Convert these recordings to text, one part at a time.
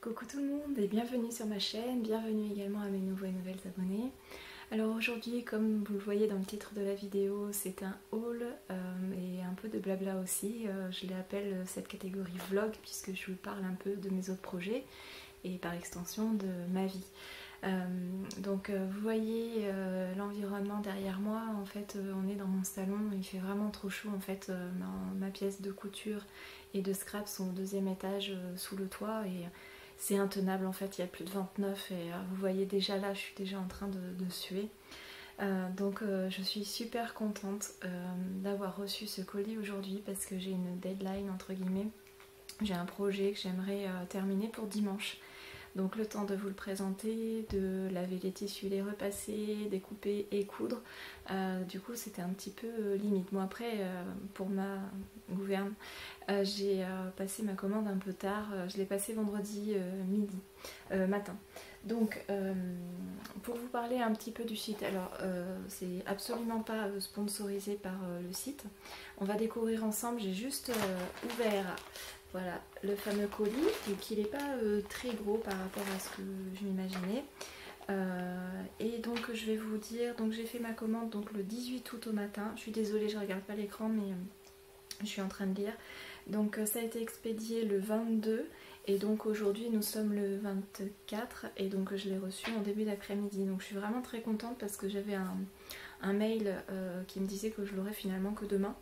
Coucou tout le monde et bienvenue sur ma chaîne, bienvenue également à mes nouveaux et nouvelles abonnés. Alors aujourd'hui, comme vous le voyez dans le titre de la vidéo, c'est un haul et un peu de blabla aussi. Je l'appelle cette catégorie vlog puisque je vous parle un peu de mes autres projets et par extension de ma vie. Vous voyez l'environnement derrière moi, en fait on est dans mon salon, il fait vraiment trop chaud en fait, ma pièce de couture et de scrap sont au deuxième étage sous le toit et c'est intenable en fait, il y a plus de 29 et vous voyez déjà là, je suis déjà en train de suer. Je suis super contente d'avoir reçu ce colis aujourd'hui parce que j'ai une deadline entre guillemets. J'ai un projet que j'aimerais terminer pour dimanche. Donc le temps de vous le présenter, de laver les tissus, les repasser, découper et coudre. Du coup c'était un petit peu limite. Bon après pour ma gouverne, j'ai passé ma commande un peu tard. Je l'ai passée vendredi matin. Donc pour vous parler un petit peu du site, alors c'est absolument pas sponsorisé par le site. On va découvrir ensemble, j'ai juste ouvert voilà, le fameux colis, donc il n'est pas très gros par rapport à ce que je m'imaginais. Et donc je vais vous dire, donc j'ai fait ma commande donc le 18 août au matin. Je suis désolée, je regarde pas l'écran, mais je suis en train de lire. Donc ça a été expédié le 22 et donc aujourd'hui nous sommes le 24 et donc je l'ai reçu en début d'après-midi. Donc je suis vraiment très contente parce que j'avais un mail qui me disait que je l'aurais finalement que demain.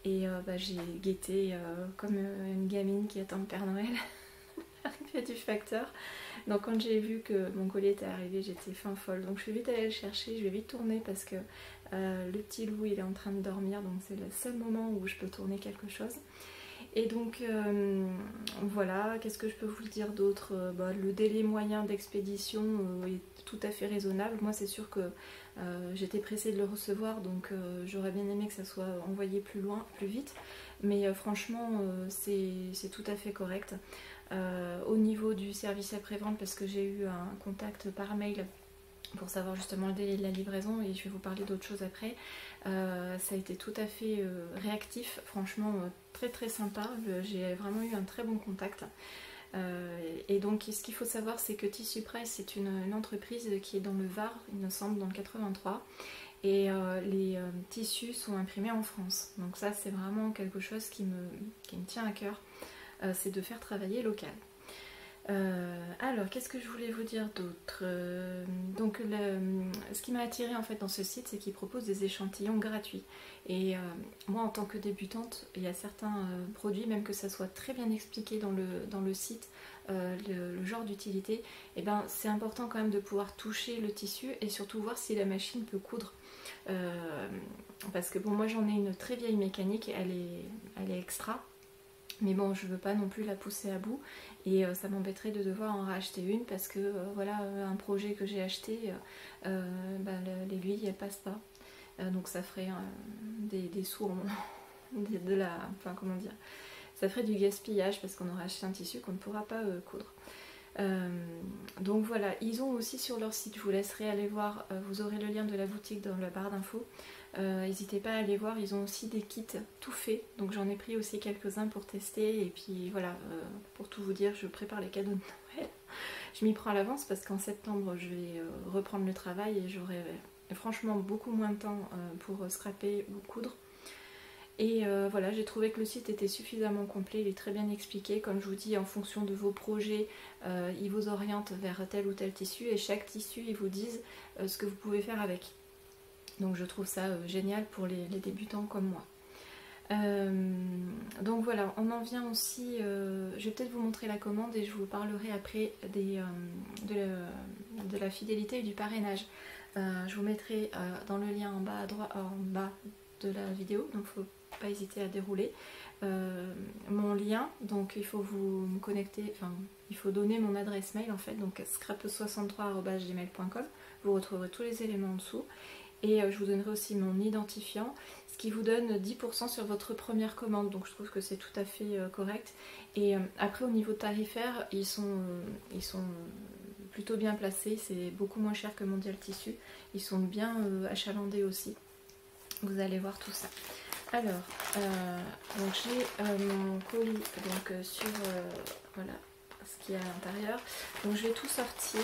Et j'ai guetté comme une gamine qui attend le Père Noël, arrivé du facteur. Donc quand j'ai vu que mon colis était arrivé, j'étais fin folle. Donc je suis vite allée le chercher, je vais vite tourner parce que le petit loup il est en train de dormir. Donc c'est le seul moment où je peux tourner quelque chose. Et donc voilà, qu'est-ce que je peux vous dire d'autre? Le délai moyen d'expédition est tout à fait raisonnable. Moi c'est sûr que j'étais pressée de le recevoir, donc j'aurais bien aimé que ça soit envoyé plus loin, plus vite. Mais franchement c'est tout à fait correct. Au niveau du service après-vente, parce que j'ai eu un contact par mail pour savoir justement le délai de la livraison et je vais vous parler d'autres choses après. Ça a été tout à fait réactif, franchement très très sympa, j'ai vraiment eu un très bon contact. Et donc ce qu'il faut savoir c'est que Tissu Press c'est une entreprise qui est dans le Var, il me semble dans le 83 et les tissus sont imprimés en France. Donc ça c'est vraiment quelque chose qui me tient à cœur, c'est de faire travailler local. Alors, qu'est-ce que je voulais vous dire d'autre? Ce qui m'a attiré en fait dans ce site, c'est qu'il propose des échantillons gratuits. Et moi, en tant que débutante, il y a certains produits, même que ça soit très bien expliqué dans le site, le genre d'utilité, et ben c'est important quand même de pouvoir toucher le tissu et surtout voir si la machine peut coudre. Parce que bon, moi j'en ai une très vieille mécanique, elle est extra. Mais bon, je veux pas non plus la pousser à bout et ça m'embêterait de devoir en racheter une parce que voilà, un projet que j'ai acheté, l'aiguille elle passe pas. Donc ça ferait des sous enfin comment dire, ça ferait du gaspillage parce qu'on aurait acheté un tissu qu'on ne pourra pas coudre. Donc voilà, ils ont aussi sur leur site, je vous laisserai aller voir, vous aurez le lien de la boutique dans la barre d'infos. N'hésitez pas à aller voir, ils ont aussi des kits tout faits, donc j'en ai pris aussi quelques-uns pour tester et puis voilà, pour tout vous dire, je prépare les cadeaux de Noël. Je m'y prends à l'avance parce qu'en septembre je vais reprendre le travail et j'aurai franchement beaucoup moins de temps pour scraper ou coudre. Et voilà, j'ai trouvé que le site était suffisamment complet, il est très bien expliqué. Comme je vous dis, en fonction de vos projets, il vous oriente vers tel ou tel tissu et chaque tissu, ils vous disent ce que vous pouvez faire avec. Donc je trouve ça génial pour les débutants comme moi. Donc voilà, on en vient aussi, je vais peut-être vous montrer la commande et je vous parlerai après de la fidélité et du parrainage. Je vous mettrai dans le lien en bas à droite, en bas de la vidéo, donc il ne faut pas hésiter à dérouler mon lien. Donc il faut vous me connecter, enfin il faut donner mon adresse mail en fait, donc scrap63@gmail.com. vous retrouverez tous les éléments en dessous et je vous donnerai aussi mon identifiant, ce qui vous donne 10% sur votre première commande, donc je trouve que c'est tout à fait correct. Et après au niveau tarifaire, ils sont plutôt bien placés, c'est beaucoup moins cher que Mondial Tissu, ils sont bien achalandés aussi, vous allez voir tout ça. Alors, donc j'ai mon colis donc sur voilà, ce qu'il y a à l'intérieur. Donc je vais tout sortir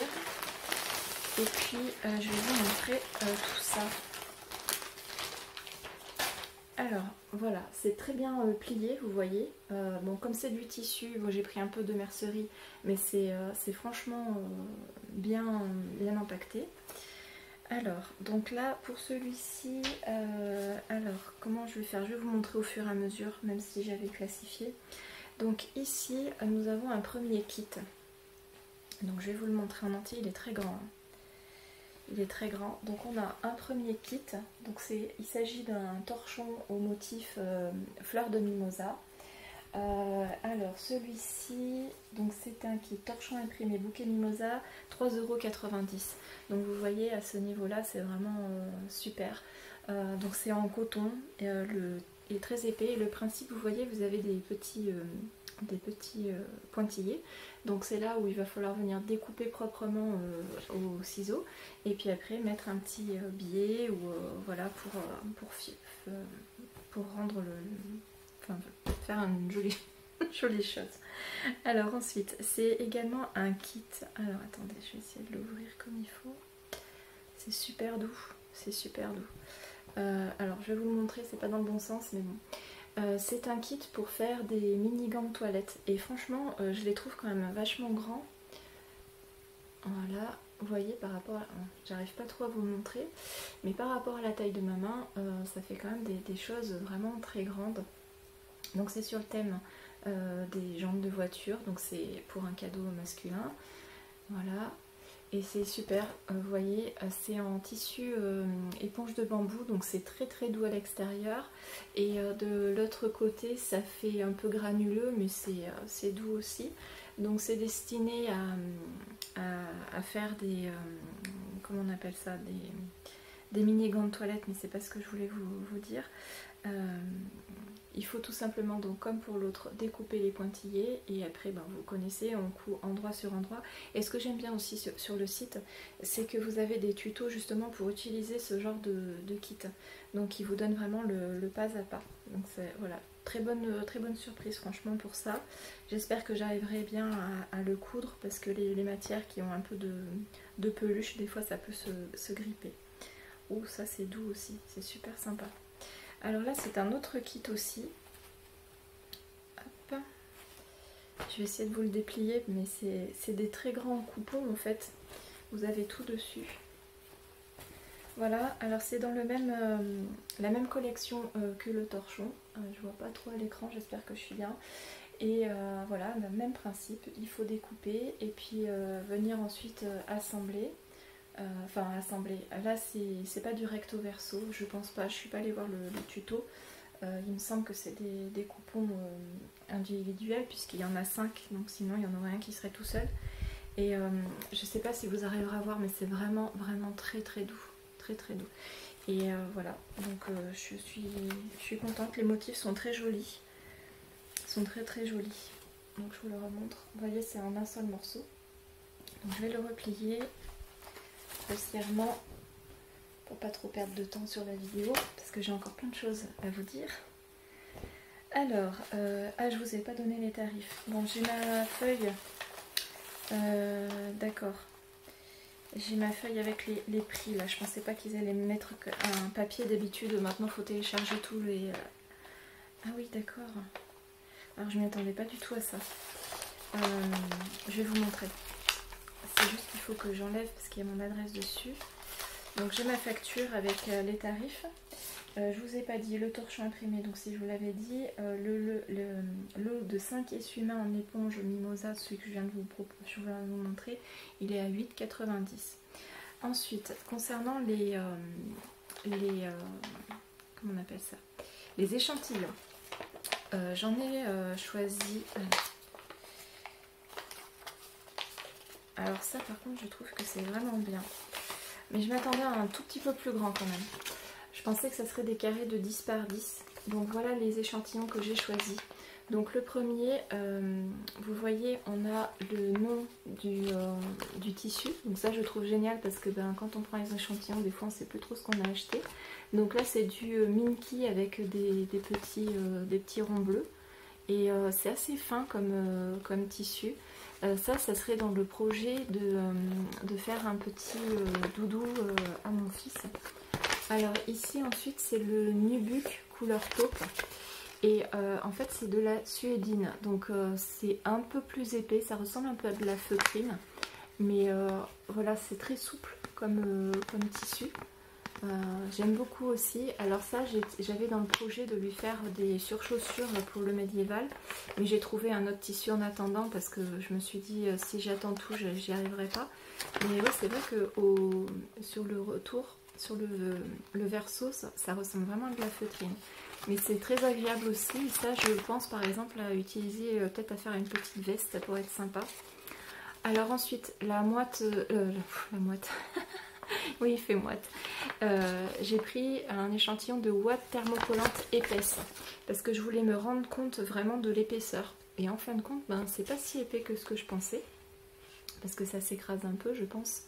et puis je vais vous montrer tout ça. Alors voilà, c'est très bien plié, vous voyez. Bon, comme c'est du tissu, bon, j'ai pris un peu de mercerie, mais c'est franchement bien empaqueté. Alors, donc là, pour celui-ci, alors, comment je vais faire? Je vais vous montrer au fur et à mesure, même si j'avais classifié. Donc ici, nous avons un premier kit. Donc je vais vous le montrer en entier, il est très grand. Il est très grand. Donc on a un premier kit. Donc il s'agit d'un torchon au motif fleur de mimosa. Alors celui-ci, donc c'est un kit torchon imprimé bouquet mimosa, 3,90 €. Donc vous voyez à ce niveau-là, c'est vraiment super. Donc c'est en coton, il est très épais. Et le principe, vous voyez, vous avez des petits pointillés. Donc c'est là où il va falloir venir découper proprement au ciseau. Et puis après mettre un petit billet ou voilà pour rendre enfin, faire une jolie chose. Alors ensuite, c'est également un kit. Alors attendez, je vais essayer de l'ouvrir comme il faut. C'est super doux, c'est super doux. Alors je vais vous le montrer, c'est pas dans le bon sens, mais bon. C'est un kit pour faire des mini gants de toilette. Et franchement, je les trouve quand même vachement grands. Voilà, vous voyez par rapport à... J'arrive pas trop à vous le montrer, mais par rapport à la taille de ma main, ça fait quand même des choses vraiment très grandes. Donc c'est sur le thème des jantes de voiture, donc c'est pour un cadeau masculin. Voilà, et c'est super, vous voyez, c'est en tissu éponge de bambou, donc c'est très très doux à l'extérieur. Et de l'autre côté, ça fait un peu granuleux, mais c'est doux aussi. Donc c'est destiné à faire des... comment on appelle ça, des mini gants de toilette, mais c'est pas ce que je voulais vous dire. Il faut tout simplement, donc comme pour l'autre, découper les pointillés et après ben, vous connaissez, on coud endroit sur endroit. Et ce que j'aime bien aussi sur le site, c'est que vous avez des tutos justement pour utiliser ce genre de kit. Donc ils vous donnent vraiment le pas à pas. Donc c'est voilà, très bonne surprise franchement pour ça. J'espère que j'arriverai bien à le coudre parce que les matières qui ont un peu de peluche, des fois ça peut se gripper. Oh, ça c'est doux aussi, c'est super sympa. Alors là c'est un autre kit aussi. Hop. Je vais essayer de vous le déplier, mais c'est des très grands coupons en fait. Vous avez tout dessus. Voilà, alors c'est dans la même collection que le torchon. Je vois pas trop à l'écran, j'espère que je suis bien. Et voilà, le même principe, il faut découper et puis venir ensuite assembler. Enfin assembler, là c'est pas du recto verso, je pense pas, je suis pas allée voir le tuto. Il me semble que c'est des coupons individuels puisqu'il y en a 5, donc sinon il y en aurait un qui serait tout seul. Et je sais pas si vous arriverez à voir, mais c'est vraiment très très doux, très très doux. Et voilà, donc je suis contente, les motifs sont très jolis, sont très très jolis. Donc je vous le remontre, vous voyez c'est en un seul morceau. Donc je vais le replier grossièrement pour pas trop perdre de temps sur la vidéo parce que j'ai encore plein de choses à vous dire. Alors, je vous ai pas donné les tarifs. Bon, j'ai ma feuille, d'accord, j'ai ma feuille avec les prix là. Je pensais pas qu'ils allaient me mettre un papier d'habitude. Maintenant faut télécharger tous les... Ah oui, d'accord. Alors je m'y attendais pas du tout à ça. Je vais vous montrer. C'est juste qu'il faut que j'enlève parce qu'il y a mon adresse dessus. Donc j'ai ma facture avec les tarifs. Je vous ai pas dit le torchon imprimé, donc si je vous l'avais dit, le de 5 essuie-mains en éponge mimosa, celui que je viens de vous montrer, il est à 8,90 €. Ensuite, concernant comment on appelle ça, les échantillons, j'en ai choisi... Alors ça par contre je trouve que c'est vraiment bien. Mais je m'attendais à un tout petit peu plus grand quand même. Je pensais que ça serait des carrés de 10 par 10. Donc voilà les échantillons que j'ai choisis. Donc le premier, vous voyez, on a le nom du tissu. Donc ça je trouve génial parce que ben, quand on prend les échantillons, des fois on ne sait plus trop ce qu'on a acheté. Donc là c'est du Minky avec des petits ronds bleus. et c'est assez fin comme tissu. Ça serait dans le projet de faire un petit doudou à mon fils. Alors ici ensuite c'est le Nubuck couleur taupe. Et en fait c'est de la suédine, donc c'est un peu plus épais, ça ressemble un peu à de la feutrine. Mais voilà, c'est très souple comme tissu. J'aime beaucoup aussi. Alors ça, j'avais dans le projet de lui faire des surchaussures pour le médiéval. Mais j'ai trouvé un autre tissu en attendant parce que je me suis dit si j'attends tout, j'y arriverai pas. Mais ouais, c'est vrai que sur le retour, sur le verso, ça ressemble vraiment à de la feutrine. Mais c'est très agréable aussi. Et ça, je pense par exemple à utiliser, peut-être à faire une petite veste, ça pourrait être sympa. Alors ensuite, la moite, la moite, oui il fait moite, j'ai pris un échantillon de ouate thermocollante épaisse parce que je voulais me rendre compte vraiment de l'épaisseur. Et en fin de compte, ben, c'est pas si épais que ce que je pensais, parce que ça s'écrase un peu je pense,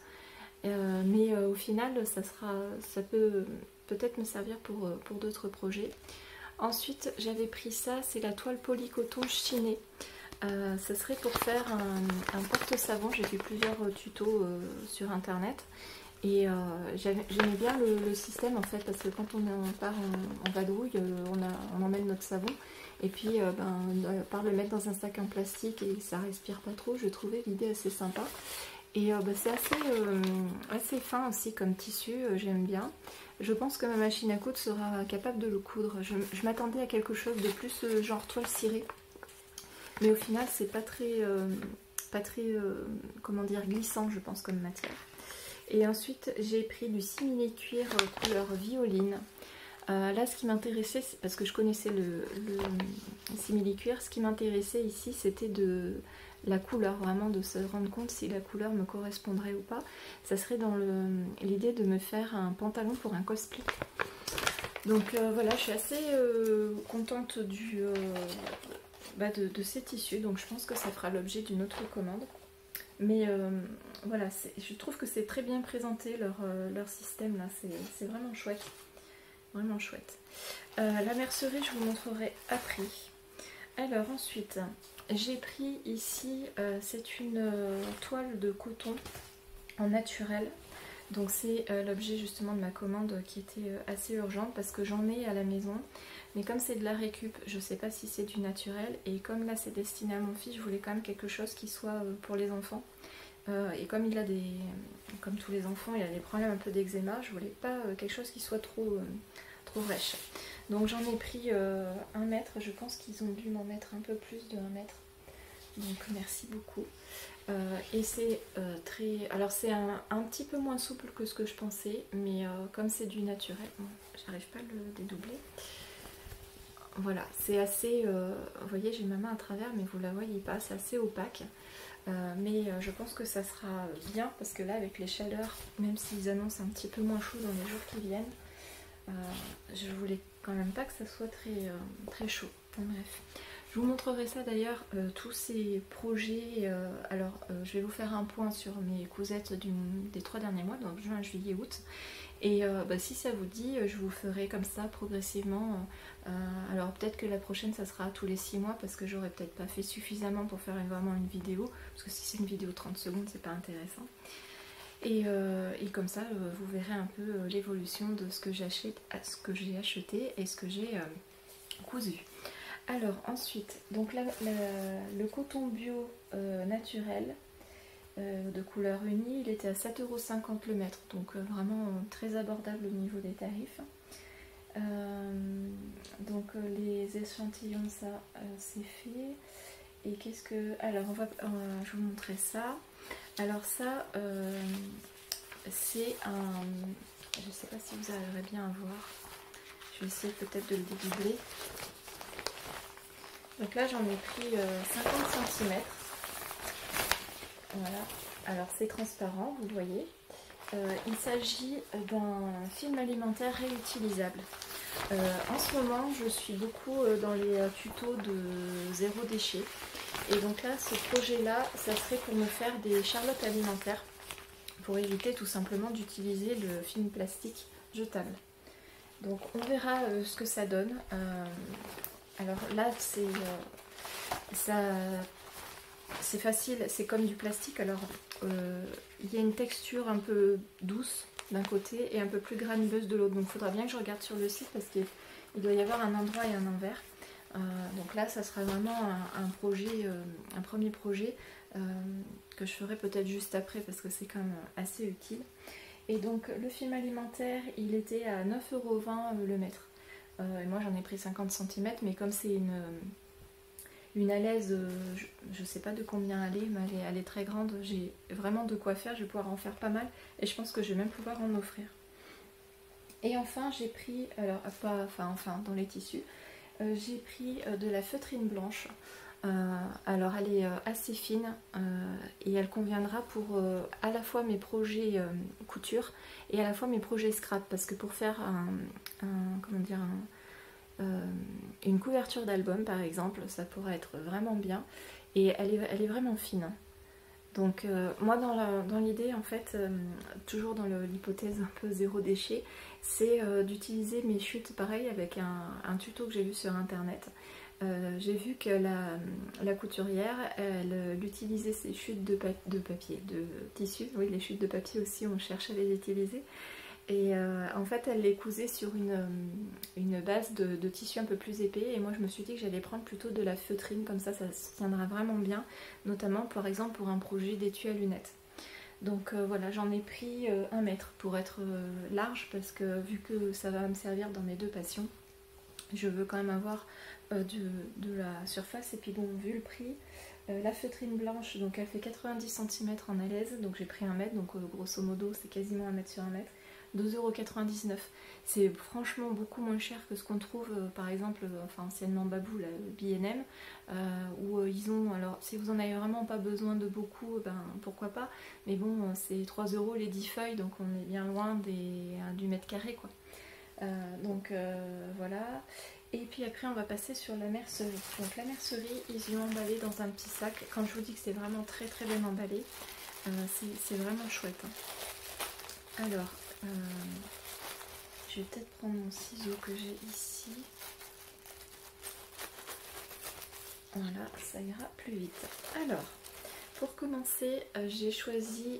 mais au final ça peut peut-être me servir pour d'autres projets. Ensuite j'avais pris ça, c'est la toile polycoton chinée. Ça serait pour faire un porte-savon. J'ai vu plusieurs tutos sur internet et j'aimais bien le système en fait, parce que quand on part en vadrouille, on emmène notre savon et puis par le mettre dans un sac en plastique et ça respire pas trop, je trouvais l'idée assez sympa. Et c'est assez fin aussi comme tissu, j'aime bien. Je pense que ma machine à coudre sera capable de le coudre. Je m'attendais à quelque chose de plus genre toile cirée. Mais au final, c'est pas très comment dire, glissant, je pense, comme matière. Et ensuite, j'ai pris du simili-cuir couleur violine. Là, ce qui m'intéressait, parce que je connaissais le simili-cuir, ce qui m'intéressait ici, c'était de la couleur, vraiment de se rendre compte si la couleur me correspondrait ou pas. Ça serait dans l'idée de me faire un pantalon pour un cosplay. Donc voilà, je suis assez contente de ces tissus, donc je pense que ça fera l'objet d'une autre commande. Mais voilà, je trouve que c'est très bien présenté leur système là, c'est vraiment chouette. Vraiment chouette. La mercerie, je vous montrerai après. Alors ensuite, j'ai pris ici, c'est une toile de coton en naturel. Donc c'est l'objet justement de ma commande qui était assez urgente parce que j'en ai à la maison. Mais comme c'est de la récup, je ne sais pas si c'est du naturel. Et comme là c'est destiné à mon fils, je voulais quand même quelque chose qui soit pour les enfants. Et comme il a comme tous les enfants, il a des problèmes un peu d'eczéma, je voulais pas quelque chose qui soit trop rêche. Donc j'en ai pris 1 mètre, je pense qu'ils ont dû m'en mettre un peu plus de 1 mètre. Donc merci beaucoup. Et c'est très... Alors c'est un petit peu moins souple que ce que je pensais, mais comme c'est du naturel, bon, j'arrive pas à le dédoubler. Voilà, c'est assez... vous voyez, j'ai ma main à travers, mais vous la voyez pas, c'est assez opaque. Mais je pense que ça sera bien, parce que là, avec les chaleurs, même s'ils annoncent un petit peu moins chaud dans les jours qui viennent, je voulais quand même pas que ça soit très chaud. Bon, bref. Je vous montrerai ça d'ailleurs, tous ces projets. Alors, je vais vous faire un point sur mes cousettes des 3 derniers mois, donc juin, juillet, août. Et si ça vous dit, je vous ferai comme ça progressivement. Alors peut-être que la prochaine, ça sera tous les 6 mois, parce que j'aurais peut-être pas fait suffisamment pour faire vraiment une vidéo. Parce que si c'est une vidéo 30 secondes, c'est pas intéressant. Et comme ça, vous verrez un peu l'évolution de ce que j'achète à ce que j'ai acheté et ce que j'ai cousu. Alors ensuite, donc là, le coton bio naturel de couleur unie, il était à 7,50 € le mètre, donc vraiment très abordable au niveau des tarifs. Donc les échantillons, ça c'est fait. Et qu'est-ce que... Alors je vais vous montrer ça. Alors ça, c'est un... Je sais pas si vous arriverez bien à voir. Je vais essayer peut-être de le dédoubler. Donc là j'en ai pris 50 cm. Voilà. Alors c'est transparent, vous le voyez. Il s'agit d'un film alimentaire réutilisable. En ce moment, je suis beaucoup dans les tutos de zéro déchet. Et donc là, ce projet-là, ça serait pour me faire des charlottes alimentaires pour éviter tout simplement d'utiliser le film plastique jetable. Donc on verra ce que ça donne. Alors là, c'est facile, c'est comme du plastique. Alors il y a une texture un peu douce d'un côté et un peu plus granuleuse de l'autre. Donc il faudra bien que je regarde sur le site parce qu'il doit y avoir un endroit et un envers. Donc là ça sera vraiment un projet, un premier projet que je ferai peut-être juste après parce que c'est quand même assez utile. Et donc le film alimentaire il était à 9,20 € le mètre. Et moi j'en ai pris 50 cm, mais comme c'est une alaise, je sais pas de combien elle est, mais elle est très grande, j'ai vraiment de quoi faire, je vais pouvoir en faire pas mal et je pense que je vais même pouvoir en offrir. Et enfin j'ai pris, alors enfin dans les tissus, j'ai pris de la feutrine blanche. Alors elle est assez fine et elle conviendra pour à la fois mes projets couture et à la fois mes projets scrap, parce que pour faire comment dire, une couverture d'album par exemple, ça pourrait être vraiment bien et elle est vraiment fine. Donc moi dans l'idée en fait, toujours dans l'hypothèse un peu zéro déchet, c'est d'utiliser mes chutes pareil avec un tuto que j'ai vu sur internet. J'ai vu que la couturière, elle utilisait ses chutes de papier, de tissu, oui les chutes de papier aussi on cherche à les utiliser. Et en fait elle les cousait sur une base de tissu un peu plus épais et moi je me suis dit que j'allais prendre plutôt de la feutrine, comme ça se tiendra vraiment bien, notamment par exemple pour un projet d'étui à lunettes. Donc voilà, j'en ai pris 1 mètre pour être large parce que vu que ça va me servir dans mes deux passions, je veux quand même avoir de la surface. Et puis bon, vu le prix, la feutrine blanche, donc elle fait 90 cm en alaise, donc j'ai pris 1 mètre, donc grosso modo c'est quasiment 1 mètre sur 1 mètre. 2,99 €. C'est franchement beaucoup moins cher que ce qu'on trouve par exemple, enfin anciennement Babou, la B&M, où ils ont, alors si vous en avez vraiment pas besoin de beaucoup, ben pourquoi pas, mais bon c'est 3 € les 10 feuilles, donc on est bien loin du mètre carré quoi. Donc voilà. Et puis après on va passer sur la mercerie. Donc la mercerie, ils l'ont emballé dans un petit sac. Quand je vous dis que c'est vraiment très très bien emballé, c'est vraiment chouette. Alors, je vais peut-être prendre mon ciseau que j'ai ici. Voilà, ça ira plus vite. Alors, pour commencer, j'ai choisi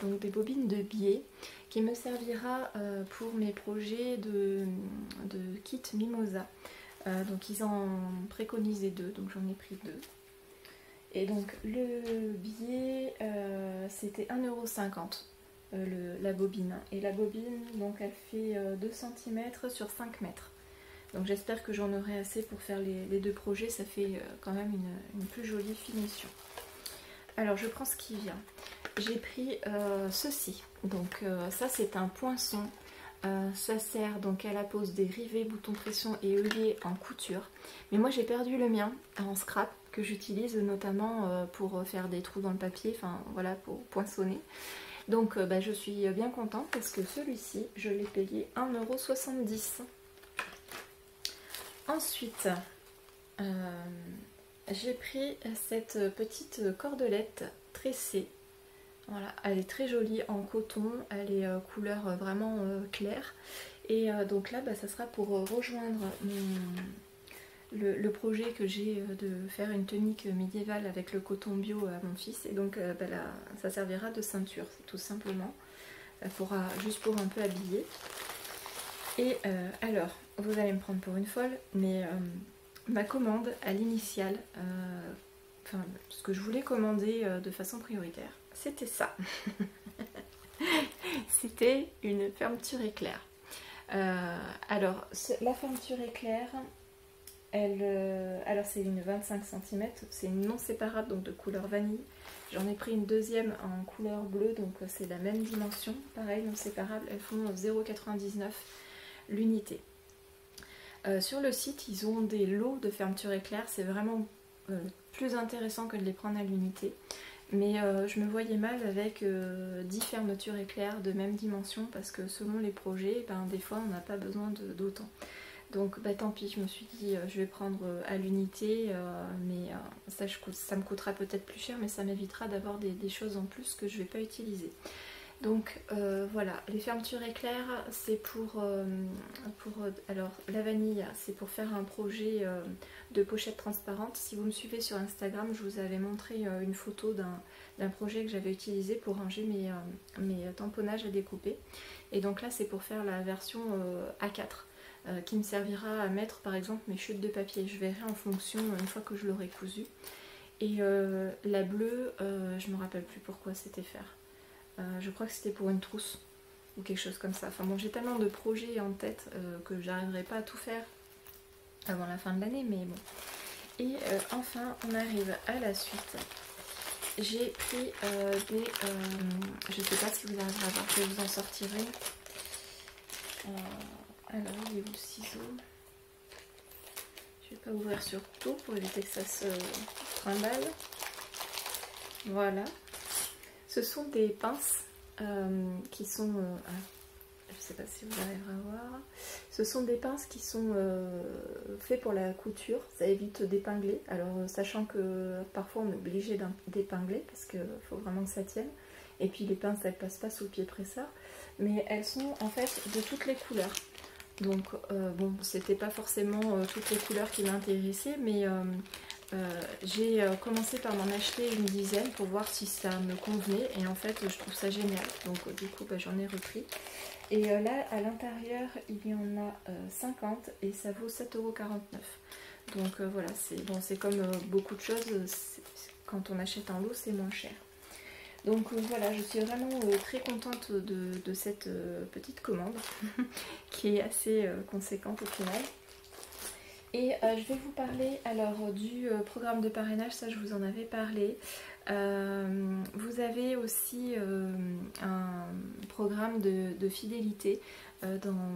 donc des bobines de biais qui me servira pour mes projets de kit Mimosa. Donc ils en préconisaient 2, donc j'en ai pris 2. Et donc le biais, c'était 1,50 € la bobine. Et la bobine, donc elle fait 2 cm sur 5 mètres. Donc j'espère que j'en aurai assez pour faire les deux projets, ça fait quand même une plus jolie finition. Alors je prends ce qui vient. J'ai pris ceci. Donc ça c'est un poinçon. Ça sert donc à la pose des rivets, boutons pression et œillets en couture. Mais moi j'ai perdu le mien en scrap que j'utilise notamment pour faire des trous dans le papier, enfin voilà, pour poinçonner. Donc je suis bien contente parce que celui-ci je l'ai payé 1,70 €. Ensuite j'ai pris cette petite cordelette tressée. Voilà, elle est très jolie en coton, elle est couleur vraiment claire. Et donc là, ça sera pour rejoindre le projet que j'ai de faire une tunique médiévale avec le coton bio à mon fils. Et donc là, ça servira de ceinture, tout simplement, juste pour un peu habiller. Et alors, vous allez me prendre pour une folle, mais ma commande à l'initiale, enfin ce que je voulais commander de façon prioritaire, c'était ça. C'était une fermeture éclair. Alors la fermeture éclair, alors c'est une 25 cm, c'est une non séparable, donc de couleur vanille. J'en ai pris une deuxième en couleur bleue, donc c'est la même dimension, pareil non séparable, elles font 0,99 € l'unité. Sur le site, ils ont des lots de fermeture éclair, c'est vraiment plus intéressant que de les prendre à l'unité. Mais je me voyais mal avec 10 fermetures éclair de même dimension parce que selon les projets, des fois on n'a pas besoin d'autant. Donc tant pis, je me suis dit je vais prendre à l'unité, mais ça me coûtera peut-être plus cher, mais ça m'évitera d'avoir des choses en plus que je ne vais pas utiliser. Donc voilà, les fermetures éclairs, c'est alors la vanille, c'est pour faire un projet de pochette transparente. Si vous me suivez sur Instagram, je vous avais montré une photo d'un projet que j'avais utilisé pour ranger mes tamponnages à découper. Et donc là, c'est pour faire la version A4 qui me servira à mettre par exemple mes chutes de papier. Je verrai en fonction une fois que je l'aurai cousu. Et la bleue, je me rappelle plus pourquoi c'était faire. Je crois que c'était pour une trousse ou quelque chose comme ça. Enfin bon, j'ai tellement de projets en tête que j'arriverai pas à tout faire avant la fin de l'année, mais bon. Et enfin, on arrive à la suite. J'ai pris des... je sais pas si vous arriverez à voir, je vais vous en sortir une. Alors, il est où le ciseau? Je vais pas ouvrir sur tout pour éviter que ça se trimballe. Voilà. Ce sont des pinces qui sont... je ne sais pas si vous arriverez à voir. Ce sont des pinces qui sont faites pour la couture. Ça évite d'épingler. Alors, sachant que parfois on est obligé d'épingler parce qu'il faut vraiment que ça tienne. Et puis les pinces, elles ne passent pas sous le pied presseur. Mais elles sont en fait de toutes les couleurs. Donc, bon, c'était pas forcément toutes les couleurs qui m'intéressaient, mais... j'ai commencé par m'en acheter une dizaine pour voir si ça me convenait et en fait je trouve ça génial, donc du coup j'en ai repris. Et là à l'intérieur il y en a 50 et ça vaut 7,49 €. Donc voilà, c'est bon, c'est comme beaucoup de choses, quand on achète en lot c'est moins cher. Donc voilà, je suis vraiment très contente de cette petite commande qui est assez conséquente au final. Et je vais vous parler alors du programme de parrainage, ça je vous en avais parlé. Vous avez aussi un programme de fidélité dans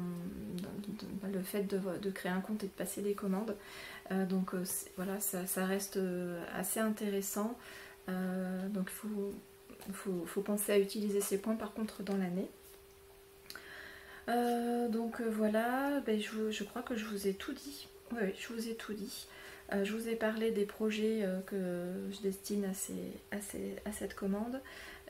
le fait de créer un compte et de passer des commandes. Donc voilà, ça reste assez intéressant. Donc il faut penser à utiliser ces points par contre dans l'année. Donc voilà, ben, je crois que je vous ai tout dit. Oui, je vous ai tout dit. Je vous ai parlé des projets que je destine à cette commande.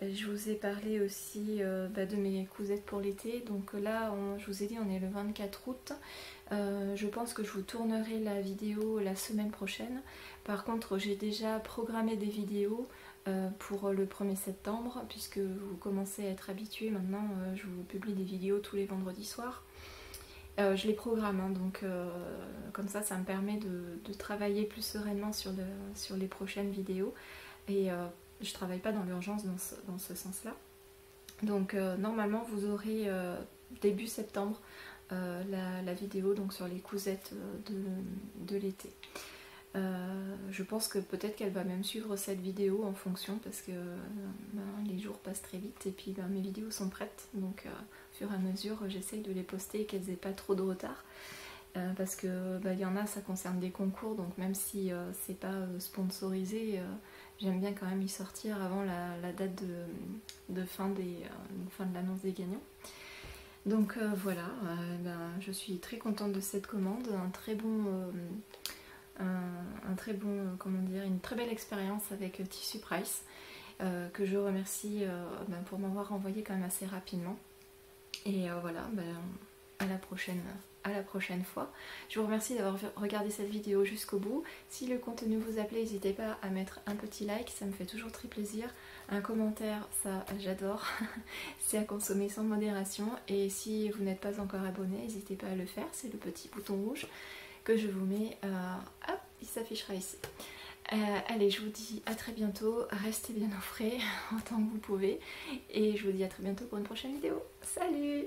Je vous ai parlé aussi de mes cousettes pour l'été. Donc là, je vous ai dit, on est le 24 août. Je pense que je vous tournerai la vidéo la semaine prochaine. Par contre, j'ai déjà programmé des vidéos pour le 1er septembre, puisque vous commencez à être habitués maintenant. Je vous publie des vidéos tous les vendredis soirs. Je les programme, hein, donc comme ça me permet de travailler plus sereinement sur les prochaines vidéos. Et je travaille pas dans l'urgence dans ce sens-là. Donc normalement vous aurez début septembre la vidéo donc sur les cousettes de l'été. Je pense que peut-être qu'elle va même suivre cette vidéo en fonction, parce que les jours passent très vite et puis mes vidéos sont prêtes, donc au fur et à mesure j'essaye de les poster et qu'elles n'aient pas trop de retard, parce que il y en a, ça concerne des concours, donc même si c'est pas sponsorisé, j'aime bien quand même y sortir avant la date de fin de l'annonce des gagnants. Donc voilà, je suis très contente de cette commande, une très belle expérience avec Tissu Price, que je remercie pour m'avoir envoyé quand même assez rapidement. Et voilà, à la prochaine fois. Je vous remercie d'avoir regardé cette vidéo jusqu'au bout. Si le contenu vous a plu, n'hésitez pas à mettre un petit like, ça me fait toujours très plaisir. Un commentaire, ça j'adore. C'est à consommer sans modération. Et si vous n'êtes pas encore abonné, n'hésitez pas à le faire, c'est le petit bouton rouge que je vous mets, hop, il s'affichera ici. Allez, je vous dis à très bientôt, restez bien au frais autant que vous pouvez, et je vous dis à très bientôt pour une prochaine vidéo. Salut!